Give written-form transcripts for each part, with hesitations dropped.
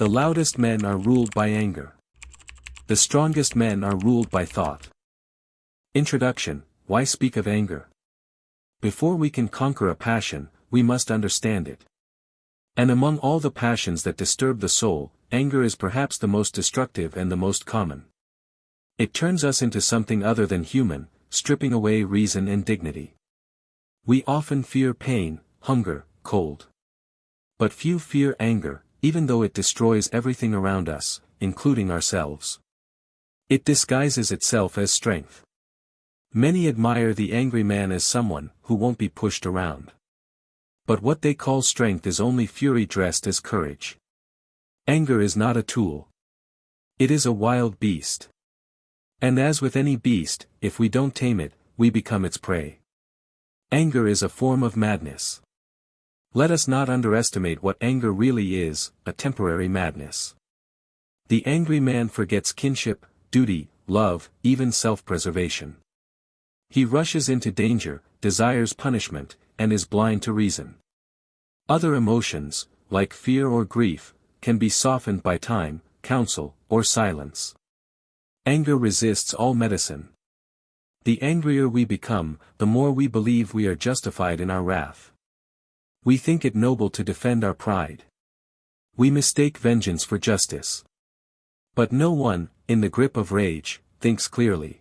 The loudest men are ruled by anger. The strongest men are ruled by thought. Introduction. Why speak of anger? Before we can conquer a passion, we must understand it. And among all the passions that disturb the soul, anger is perhaps the most destructive and the most common. It turns us into something other than human, stripping away reason and dignity. We often fear pain, hunger, cold. But few fear anger, even though it destroys everything around us, including ourselves. It disguises itself as strength. Many admire the angry man as someone who won't be pushed around. But what they call strength is only fury dressed as courage. Anger is not a tool. It is a wild beast. And as with any beast, if we don't tame it, we become its prey. Anger is a form of madness. Let us not underestimate what anger really is, a temporary madness. The angry man forgets kinship, duty, love, even self-preservation. He rushes into danger, desires punishment, and is blind to reason. Other emotions, like fear or grief, can be softened by time, counsel, or silence. Anger resists all medicine. The angrier we become, the more we believe we are justified in our wrath. We think it noble to defend our pride. We mistake vengeance for justice. But no one, in the grip of rage, thinks clearly.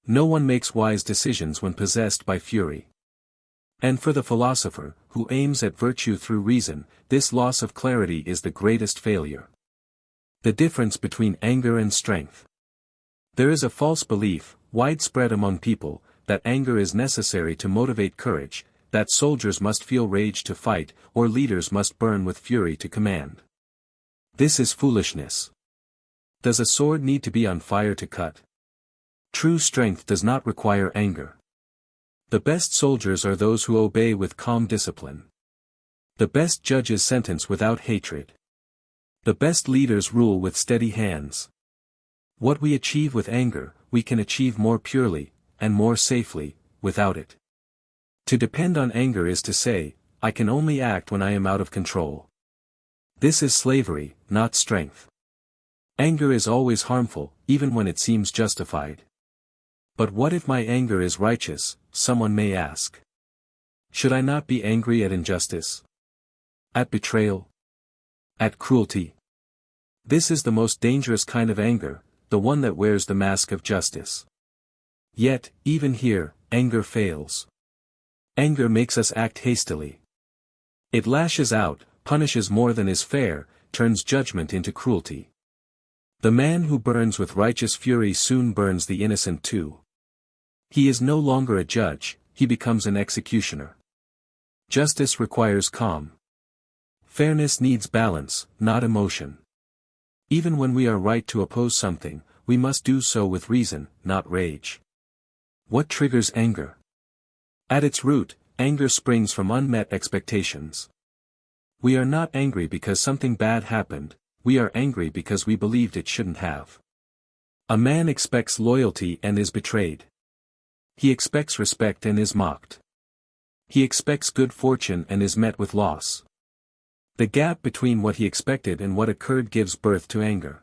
No one makes wise decisions when possessed by fury. And for the philosopher, who aims at virtue through reason, this loss of clarity is the greatest failure. The difference between anger and strength. There is a false belief, widespread among people, that anger is necessary to motivate courage, that soldiers must feel rage to fight, or leaders must burn with fury to command. This is foolishness. Does a sword need to be on fire to cut? True strength does not require anger. The best soldiers are those who obey with calm discipline. The best judges sentence without hatred. The best leaders rule with steady hands. What we achieve with anger, we can achieve more purely, and more safely, without it. To depend on anger is to say, I can only act when I am out of control. This is slavery, not strength. Anger is always harmful, even when it seems justified. But what if my anger is righteous, someone may ask. Should I not be angry at injustice? At betrayal? At cruelty? This is the most dangerous kind of anger, the one that wears the mask of justice. Yet, even here, anger fails. Anger makes us act hastily. It lashes out, punishes more than is fair, turns judgment into cruelty. The man who burns with righteous fury soon burns the innocent too. He is no longer a judge, he becomes an executioner. Justice requires calm. Fairness needs balance, not emotion. Even when we are right to oppose something, we must do so with reason, not rage. What triggers anger? At its root, anger springs from unmet expectations. We are not angry because something bad happened, we are angry because we believed it shouldn't have. A man expects loyalty and is betrayed. He expects respect and is mocked. He expects good fortune and is met with loss. The gap between what he expected and what occurred gives birth to anger.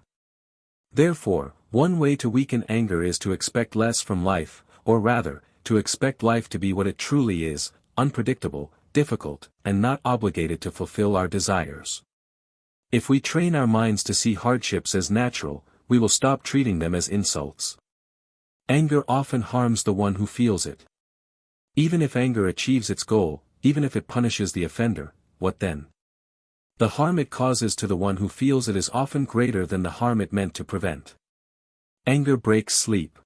Therefore, one way to weaken anger is to expect less from life, or rather, to expect life to be what it truly is, unpredictable, difficult, and not obligated to fulfill our desires. If we train our minds to see hardships as natural, we will stop treating them as insults. Anger often harms the one who feels it. Even if anger achieves its goal, even if it punishes the offender, what then? The harm it causes to the one who feels it is often greater than the harm it meant to prevent. Anger breaks sleep.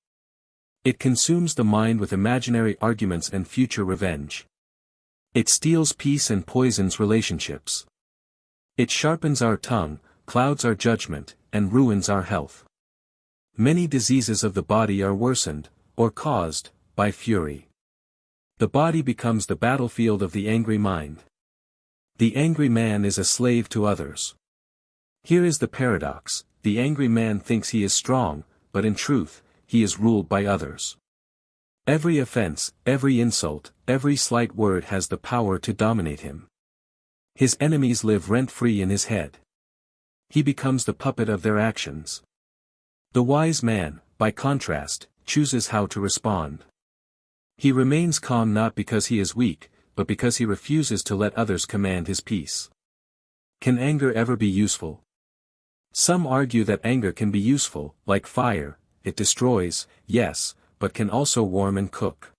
It consumes the mind with imaginary arguments and future revenge. It steals peace and poisons relationships. It sharpens our tongue, clouds our judgment, and ruins our health. Many diseases of the body are worsened, or caused, by fury. The body becomes the battlefield of the angry mind. The angry man is a slave to others. Here is the paradox: the angry man thinks he is strong, but in truth, he is ruled by others. Every offense, every insult, every slight word has the power to dominate him. His enemies live rent-free in his head. He becomes the puppet of their actions. The wise man, by contrast, chooses how to respond. He remains calm not because he is weak, but because he refuses to let others command his peace. Can anger ever be useful? Some argue that anger can be useful, like fire, it destroys, yes, but can also warm and cook.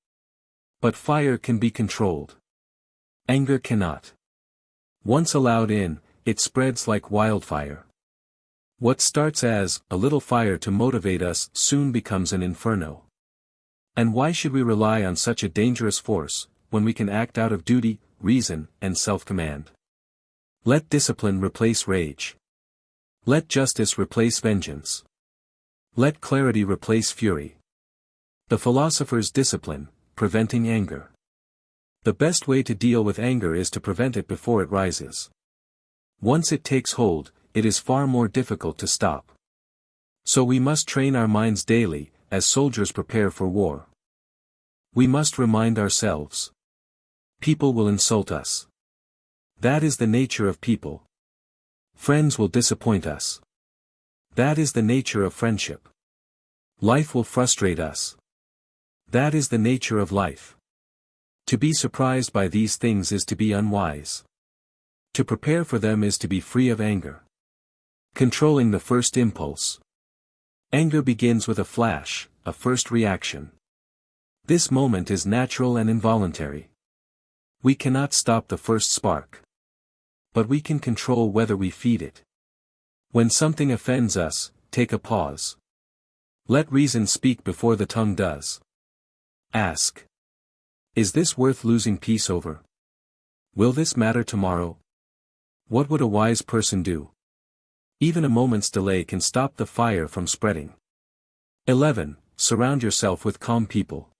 But fire can be controlled. Anger cannot. Once allowed in, it spreads like wildfire. What starts as a little fire to motivate us soon becomes an inferno. And why should we rely on such a dangerous force, when we can act out of duty, reason, and self-command? Let discipline replace rage. Let justice replace vengeance. Let clarity replace fury. The philosopher's discipline, preventing anger. The best way to deal with anger is to prevent it before it rises. Once it takes hold, it is far more difficult to stop. So we must train our minds daily, as soldiers prepare for war. We must remind ourselves. People will insult us. That is the nature of people. Friends will disappoint us. That is the nature of friendship. Life will frustrate us. That is the nature of life. To be surprised by these things is to be unwise. To prepare for them is to be free of anger. Controlling the first impulse. Anger begins with a flash, a first reaction. This moment is natural and involuntary. We cannot stop the first spark. But we can control whether we feed it. When something offends us, take a pause. Let reason speak before the tongue does. Ask. Is this worth losing peace over? Will this matter tomorrow? What would a wise person do? Even a moment's delay can stop the fire from spreading. 11. Surround yourself with calm people.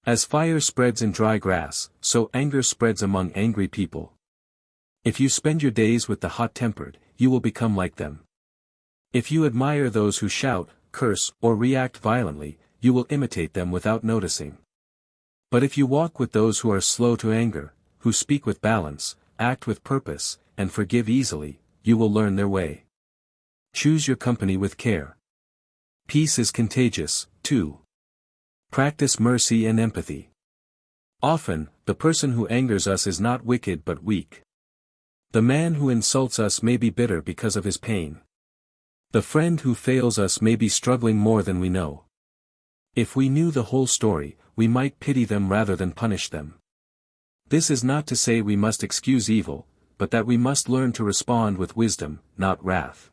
As fire spreads in dry grass, so anger spreads among angry people. If you spend your days with the hot-tempered, you will become like them. If you admire those who shout, curse, or react violently, you will imitate them without noticing. But if you walk with those who are slow to anger, who speak with balance, act with purpose, and forgive easily, you will learn their way. Choose your company with care. Peace is contagious, too. Practice mercy and empathy. Often, the person who angers us is not wicked but weak. The man who insults us may be bitter because of his pain. The friend who fails us may be struggling more than we know. If we knew the whole story, we might pity them rather than punish them. This is not to say we must excuse evil, but that we must learn to respond with wisdom, not wrath.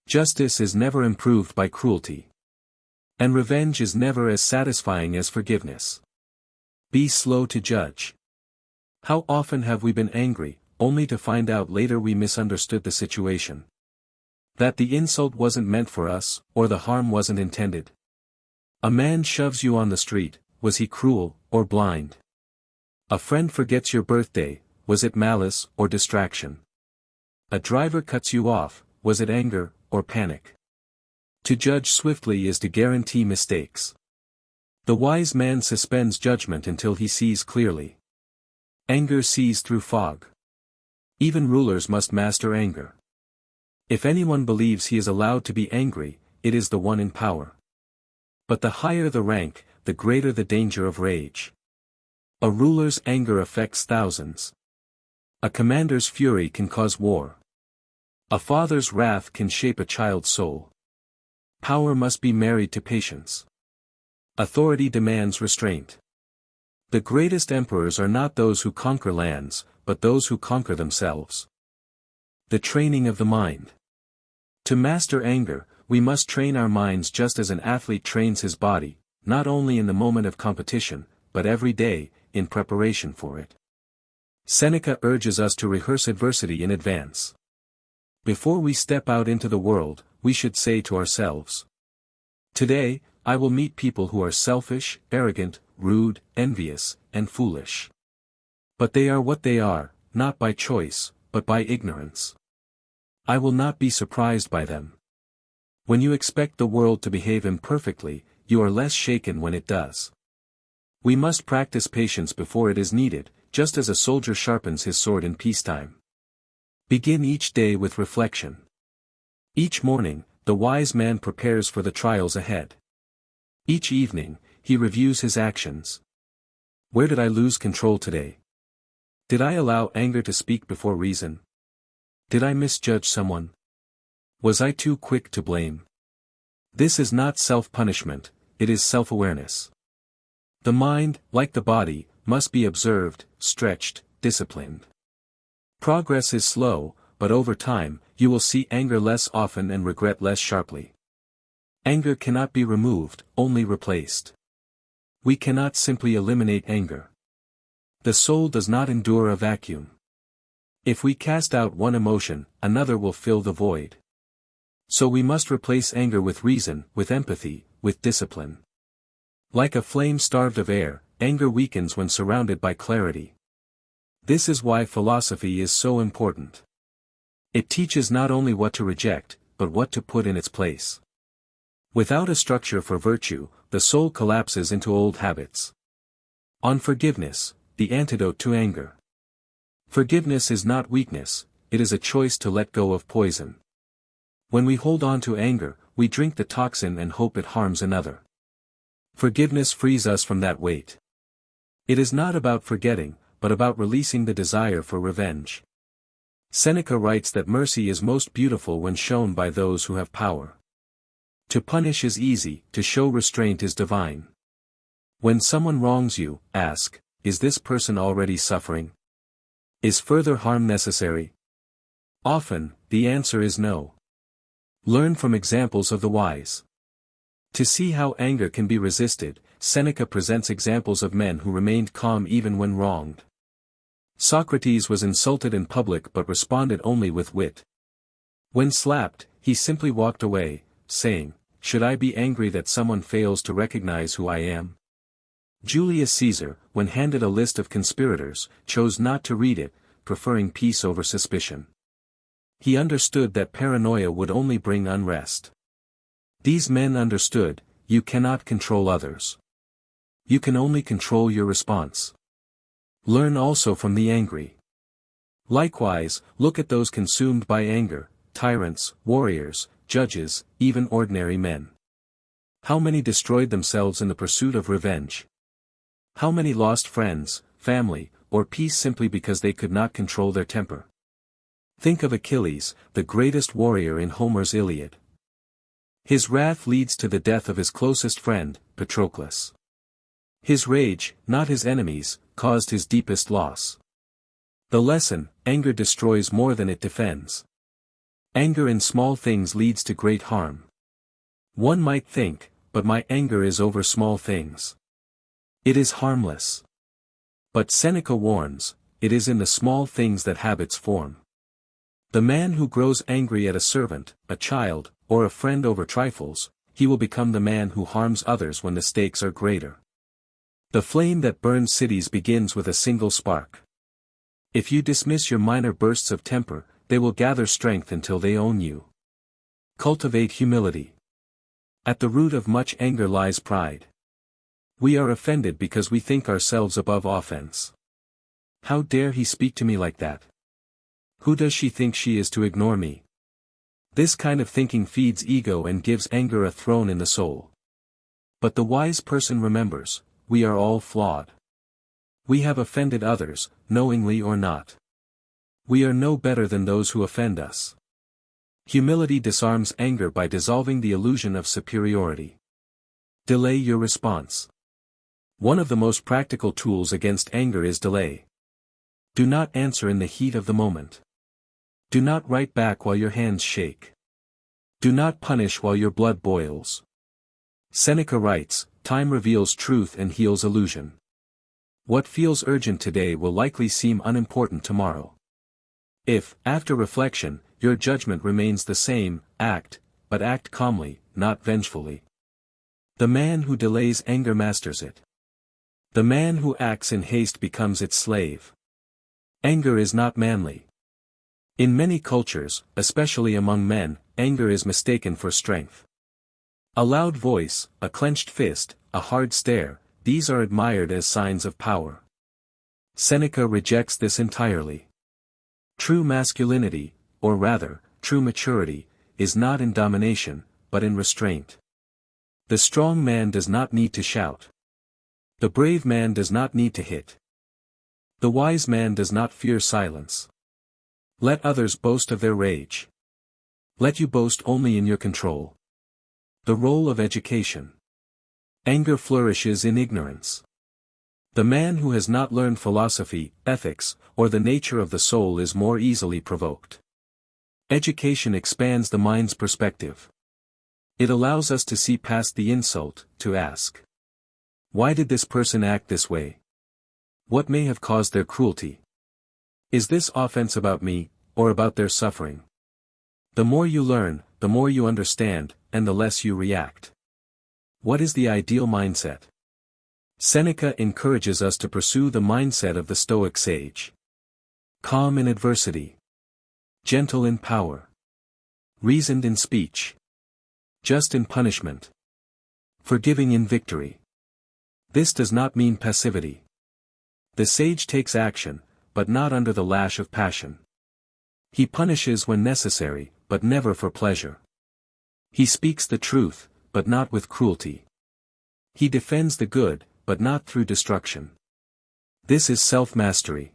Justice is never improved by cruelty. And revenge is never as satisfying as forgiveness. Be slow to judge. How often have we been angry, only to find out later we misunderstood the situation? That the insult wasn't meant for us, or the harm wasn't intended. A man shoves you on the street, was he cruel, or blind? A friend forgets your birthday, was it malice, or distraction? A driver cuts you off, was it anger, or panic? To judge swiftly is to guarantee mistakes. The wise man suspends judgment until he sees clearly. Anger sees through fog. Even rulers must master anger. If anyone believes he is allowed to be angry, it is the one in power. But the higher the rank, the greater the danger of rage. A ruler's anger affects thousands. A commander's fury can cause war. A father's wrath can shape a child's soul. Power must be married to patience. Authority demands restraint. The greatest emperors are not those who conquer lands, but those who conquer themselves. The training of the mind. To master anger, we must train our minds just as an athlete trains his body, not only in the moment of competition, but every day, in preparation for it. Seneca urges us to rehearse adversity in advance. Before we step out into the world, we should say to ourselves, "Today, I will meet people who are selfish, arrogant, rude, envious, and foolish. But they are what they are, not by choice, but by ignorance. I will not be surprised by them." When you expect the world to behave imperfectly, you are less shaken when it does. We must practice patience before it is needed, just as a soldier sharpens his sword in peacetime. Begin each day with reflection. Each morning, the wise man prepares for the trials ahead. Each evening, he reviews his actions. Where did I lose control today? Did I allow anger to speak before reason? Did I misjudge someone? Was I too quick to blame? This is not self-punishment, it is self-awareness. The mind, like the body, must be observed, stretched, disciplined. Progress is slow, but over time, you will see anger less often and regret less sharply. Anger cannot be removed, only replaced. We cannot simply eliminate anger. The soul does not endure a vacuum. If we cast out one emotion, another will fill the void. So we must replace anger with reason, with empathy, with discipline. Like a flame starved of air, anger weakens when surrounded by clarity. This is why philosophy is so important. It teaches not only what to reject, but what to put in its place. Without a structure for virtue, the soul collapses into old habits. On forgiveness, the antidote to anger. Forgiveness is not weakness, it is a choice to let go of poison. When we hold on to anger, we drink the toxin and hope it harms another. Forgiveness frees us from that weight. It is not about forgetting, but about releasing the desire for revenge. Seneca writes that mercy is most beautiful when shown by those who have power. To punish is easy, to show restraint is divine. When someone wrongs you, ask, is this person already suffering? Is further harm necessary? Often, the answer is no. Learn from examples of the wise. To see how anger can be resisted, Seneca presents examples of men who remained calm even when wronged. Socrates was insulted in public but responded only with wit. When slapped, he simply walked away, saying, "Should I be angry that someone fails to recognize who I am?" Julius Caesar, when handed a list of conspirators, chose not to read it, preferring peace over suspicion. He understood that paranoia would only bring unrest. These men understood, you cannot control others. You can only control your response. Learn also from the angry. Likewise, look at those consumed by anger, tyrants, warriors, judges, even ordinary men. How many destroyed themselves in the pursuit of revenge? How many lost friends, family, or peace simply because they could not control their temper? Think of Achilles, the greatest warrior in Homer's Iliad. His wrath leads to the death of his closest friend, Patroclus. His rage, not his enemies, caused his deepest loss. The lesson: anger destroys more than it defends. Anger in small things leads to great harm. One might think, but my anger is over small things. It is harmless. But Seneca warns, it is in the small things that habits form. The man who grows angry at a servant, a child, or a friend over trifles, he will become the man who harms others when the stakes are greater. The flame that burns cities begins with a single spark. If you dismiss your minor bursts of temper, they will gather strength until they own you. Cultivate humility. At the root of much anger lies pride. We are offended because we think ourselves above offense. How dare he speak to me like that? Who does she think she is to ignore me? This kind of thinking feeds ego and gives anger a throne in the soul. But the wise person remembers, we are all flawed. We have offended others, knowingly or not. We are no better than those who offend us. Humility disarms anger by dissolving the illusion of superiority. Delay your response. One of the most practical tools against anger is delay. Do not answer in the heat of the moment. Do not write back while your hands shake. Do not punish while your blood boils. Seneca writes, time reveals truth and heals illusion. What feels urgent today will likely seem unimportant tomorrow. If, after reflection, your judgment remains the same, act, but act calmly, not vengefully. The man who delays anger masters it. The man who acts in haste becomes its slave. Anger is not manly. In many cultures, especially among men, anger is mistaken for strength. A loud voice, a clenched fist, a hard stare, these are admired as signs of power. Seneca rejects this entirely. True masculinity, or rather, true maturity, is not in domination, but in restraint. The strong man does not need to shout. The brave man does not need to hit. The wise man does not fear silence. Let others boast of their rage. Let you boast only in your control. The role of education. Anger flourishes in ignorance. The man who has not learned philosophy, ethics, or the nature of the soul is more easily provoked. Education expands the mind's perspective. It allows us to see past the insult, to ask, why did this person act this way? What may have caused their cruelty? Is this offense about me, or about their suffering? The more you learn, the more you understand, and the less you react. What is the ideal mindset? Seneca encourages us to pursue the mindset of the Stoic sage. Calm in adversity. Gentle in power. Reasoned in speech. Just in punishment. Forgiving in victory. This does not mean passivity. The sage takes action, but not under the lash of passion. He punishes when necessary, but never for pleasure. He speaks the truth, but not with cruelty. He defends the good, but not through destruction. This is self-mastery.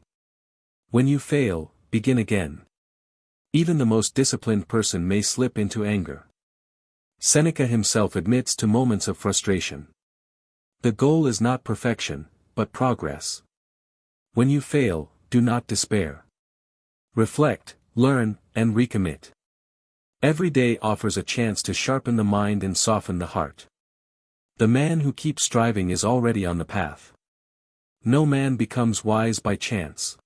When you fail, begin again. Even the most disciplined person may slip into anger. Seneca himself admits to moments of frustration. The goal is not perfection, but progress. When you fail, do not despair. Reflect, learn, and recommit. Every day offers a chance to sharpen the mind and soften the heart. The man who keeps striving is already on the path. No man becomes wise by chance.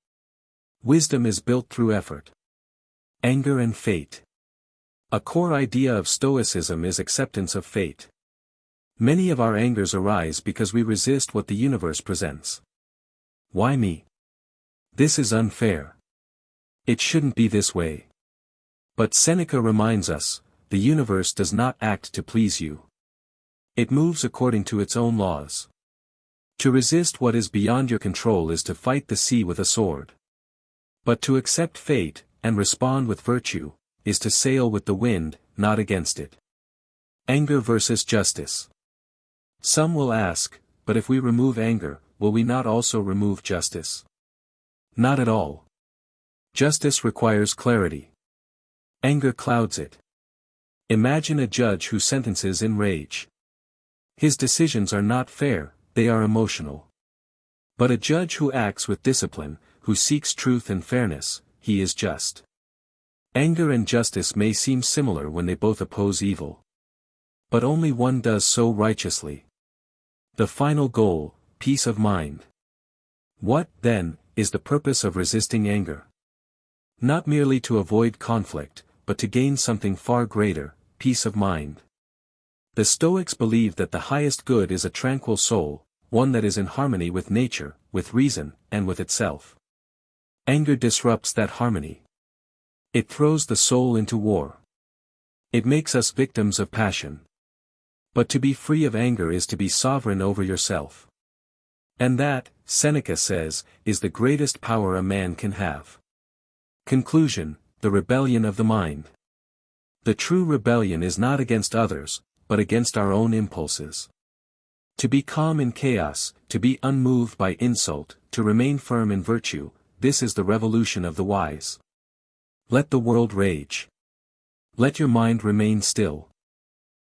Wisdom is built through effort. Anger and fate. A core idea of Stoicism is acceptance of fate. Many of our angers arise because we resist what the universe presents. Why me? This is unfair. It shouldn't be this way. But Seneca reminds us, the universe does not act to please you. It moves according to its own laws. To resist what is beyond your control is to fight the sea with a sword. But to accept fate, and respond with virtue, is to sail with the wind, not against it. Anger versus justice. Some will ask, but if we remove anger, will we not also remove justice? Not at all. Justice requires clarity. Anger clouds it. Imagine a judge who sentences in rage. His decisions are not fair, they are emotional. But a judge who acts with discipline, who seeks truth and fairness, he is just. Anger and justice may seem similar when they both oppose evil. But only one does so righteously. The final goal, peace of mind. What, then, is the purpose of resisting anger? Not merely to avoid conflict, but to gain something far greater, peace of mind. The Stoics believe that the highest good is a tranquil soul, one that is in harmony with nature, with reason, and with itself. Anger disrupts that harmony. It throws the soul into war. It makes us victims of passion. But to be free of anger is to be sovereign over yourself. And that, Seneca says, is the greatest power a man can have. Conclusion, the rebellion of the mind. The true rebellion is not against others, but against our own impulses. To be calm in chaos, to be unmoved by insult, to remain firm in virtue, this is the revolution of the wise. Let the world rage. Let your mind remain still.